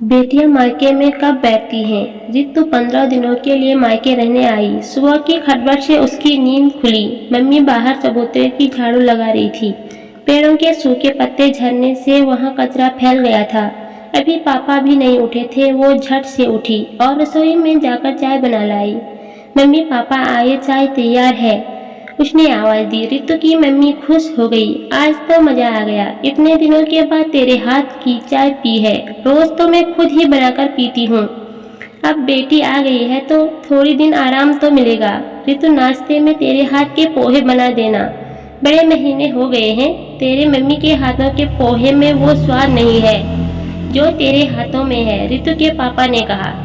बेटियां मायके में कब बैठती हैं? रितु 15 दिनों के लिए मायके रहने आई। सुबह की खटपट से उसकी नींद खुली। मम्मी बाहर चबूतरे की झाड़ू लगा रही थी। पेड़ों के सूखे पत्ते झड़ने से वहां कचरा फैल गया था। अभी पापा भी नहीं उठे थे। वो झट से उठी और रसोई में जाकर चाय बना लाई। मम्मी पापा आए, चाय तैयार है, उसने आवाज दी। रितु की मम्मी खुश हो गई। आज तो मजा आ गया, इतने दिनों के बाद तेरे हाथ की चाय पी है। रोज तो मैं खुद ही बनाकर पीती हूँ, अब बेटी आ गई है तो थोड़ी दिन आराम तो मिलेगा। रितु, नाश्ते में तेरे हाथ के पोहे बना देना। बड़े महीने हो गए हैं, तेरे मम्मी के हाथों के पोहे में वो स्वाद नहीं है जो तेरे हाथों में है, रितु के पापा ने कहा।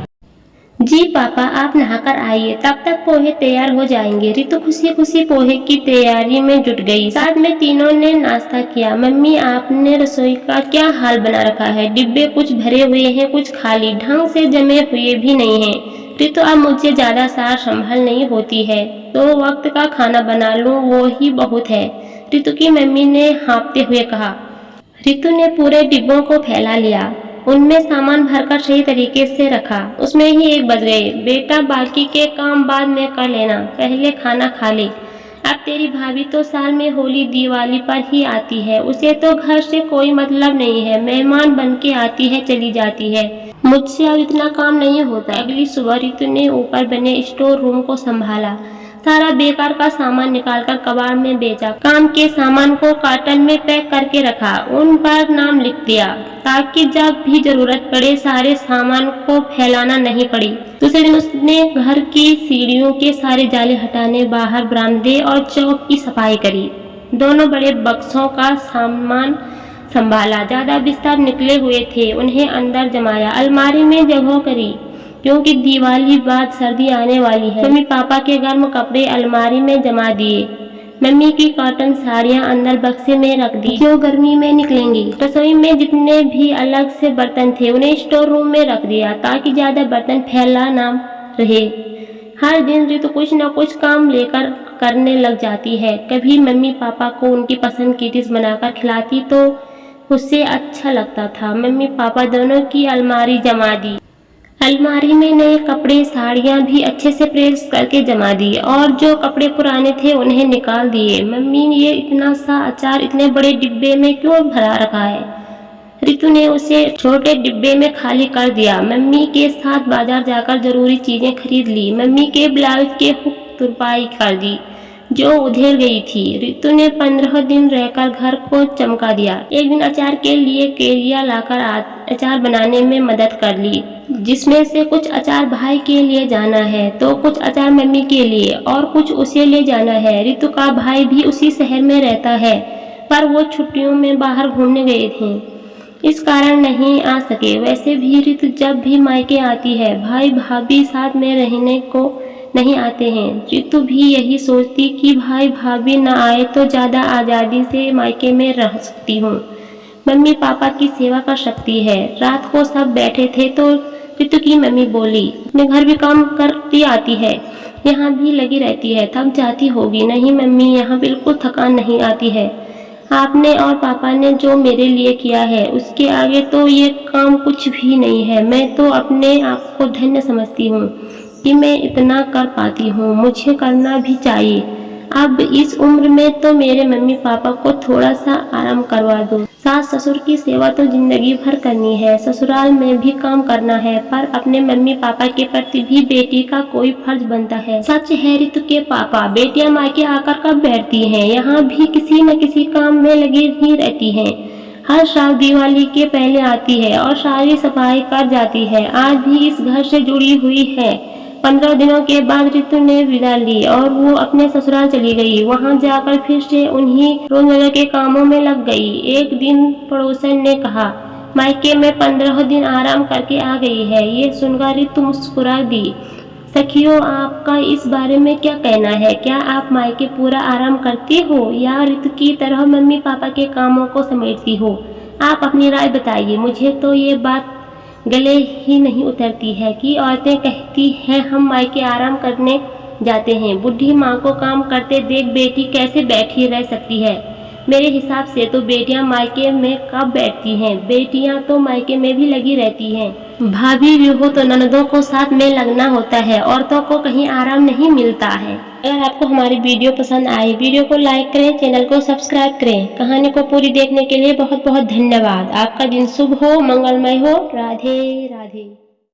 जी पापा, आप नहाकर आइए, तब तक पोहे तैयार हो जाएंगे। रितु खुशी खुशी पोहे की तैयारी में जुट गई। साथ में तीनों ने नाश्ता किया। मम्मी, आपने रसोई का क्या हाल बना रखा है? डिब्बे कुछ भरे हुए हैं, कुछ खाली, ढंग से जमे हुए भी नहीं हैं। रितु, अब मुझसे ज्यादा सार संभाल नहीं होती है, तो वक्त का खाना बना लूं, वो ही बहुत है, रितु की मम्मी ने हाँफते हुए कहा। रितु ने पूरे डिब्बों को फैला लिया, उनमें सामान भरकर सही तरीके से रखा। उसमें ही 1 बज गए। बेटा, बाकी के काम बाद में कर लेना, पहले खाना खा ले। अब तेरी भाभी तो साल में होली दिवाली पर ही आती है, उसे तो घर से कोई मतलब नहीं है, मेहमान बन के आती है चली जाती है। मुझसे अब इतना काम नहीं होता। अगली सुबह रितु ने ऊपर बने स्टोर रूम को संभाला। सारा बेकार का सामान निकालकर कबाड़ में बेचा। काम के सामान को कार्टन में पैक करके रखा, उन पर नाम लिख दिया ताकि जब भी जरूरत पड़े सारे सामान को फैलाना नहीं पड़े। दूसरे दिन उसने घर की सीढ़ियों के सारे जाले हटाने, बाहर बरामदे और चौक की सफाई करी। दोनों बड़े बक्सों का सामान संभाला। ज्यादा बिस्तर निकले हुए थे, उन्हें अंदर जमाया। अलमारी में जगह करी क्योंकि दिवाली बाद सर्दी आने वाली है। मम्मी पापा के गर्म कपड़े अलमारी में जमा दिए। मम्मी की कॉटन साड़ियां अंदर बक्से में रख दी जो गर्मी में निकलेंगी। रसोई में जितने भी अलग से बर्तन थे उन्हें स्टोर रूम में रख दिया ताकि ज्यादा बर्तन फैला ना रहे। हर दिन रितु कुछ न कुछ काम लेकर करने लग जाती है। कभी मम्मी पापा को उनकी पसंद की डिश बनाकर खिलाती तो उससे अच्छा लगता था। मम्मी पापा दोनों की अलमारी जमा दी। अलमारी में नए कपड़े, साड़ियां भी अच्छे से प्रेस करके जमा दी और जो कपड़े पुराने थे उन्हें निकाल दिए। मम्मी, ये इतना सा अचार इतने बड़े डिब्बे में क्यों भरा रखा है? रितु ने उसे छोटे डिब्बे में खाली कर दिया। मम्मी के साथ बाजार जाकर जरूरी चीजें खरीद ली। मम्मी के ब्लाउज के हुक तुरपाई कर दी जो उधेड़ गई थी। रितु ने 15 दिन रहकर घर को चमका दिया। एक दिन अचार के लिए केरिया लाकर अचार बनाने में मदद कर ली, जिसमें से कुछ अचार भाई के लिए जाना है तो कुछ अचार मम्मी के लिए और कुछ उसे ले जाना है। रितु का भाई भी उसी शहर में रहता है पर वो छुट्टियों में बाहर घूमने गए थे, इस कारण नहीं आ सके। वैसे भी रितु जब भी मायके आती है भाई भाभी साथ में रहने को नहीं आते हैं। रितु भी यही सोचती कि भाई भाभी न आए तो ज्यादा आजादी से मायके में रह सकती हूँ, मम्मी पापा की सेवा कर सकती है। रात को सब बैठे थे तो रितु की मम्मी बोली, अपने घर भी काम करती आती है, यहाँ भी लगी रहती है, थक जाती होगी। नहीं मम्मी, यहाँ बिल्कुल थकान नहीं आती है। आपने और पापा ने जो मेरे लिए किया है उसके आगे तो ये काम कुछ भी नहीं है। मैं तो अपने आप को धन्य समझती हूँ कि मैं इतना कर पाती हूँ, मुझे करना भी चाहिए। अब इस उम्र में तो मेरे मम्मी पापा को थोड़ा सा आराम करवा दो। सास ससुर की सेवा तो जिंदगी भर करनी है, ससुराल में भी काम करना है, पर अपने मम्मी पापा के प्रति भी बेटी का कोई फर्ज बनता है। सच है रितु के पापा, बेटियां मायके आकर कब बैठती हैं, यहाँ भी किसी न किसी काम में लगी ही रहती हैं। हर साल दिवाली के पहले आती है और सारी सफाई कर जाती है। आज भी इस घर से जुड़ी हुई है। 15 दिनों के बाद रितु ने विदा ली और वो अपने ससुराल चली गई। वहां जाकर फिर से उन्हीं रोजमर्रा के कामों में लग गई। एक दिन पड़ोसन ने कहा, मायके में 15 दिन आराम करके आ गई है। ये सुनकर रितु मुस्कुरा दी। सखियों, आपका इस बारे में क्या कहना है? क्या आप मायके पूरा आराम करती हो या रितु की तरह मम्मी पापा के कामों को समेटती हो? आप अपनी राय बताइए। मुझे तो ये बात गले ही नहीं उतरती है कि औरतें कहती हैं हम मायके आराम करने जाते हैं, बुढ़ी माँ को काम करते देख बेटी कैसे बैठी रह सकती है। मेरे हिसाब से तो बेटियां मायके में कब बैठती हैं, बेटियां तो मायके में भी लगी रहती हैं। भाभी भी हो तो ननदों को साथ में लगना होता है, औरतों को कहीं आराम नहीं मिलता है। अगर आपको हमारी वीडियो पसंद आए, वीडियो को लाइक करें, चैनल को सब्सक्राइब करें। कहानी को पूरी देखने के लिए बहुत बहुत धन्यवाद। आपका दिन शुभ हो, मंगलमय हो। राधे राधे।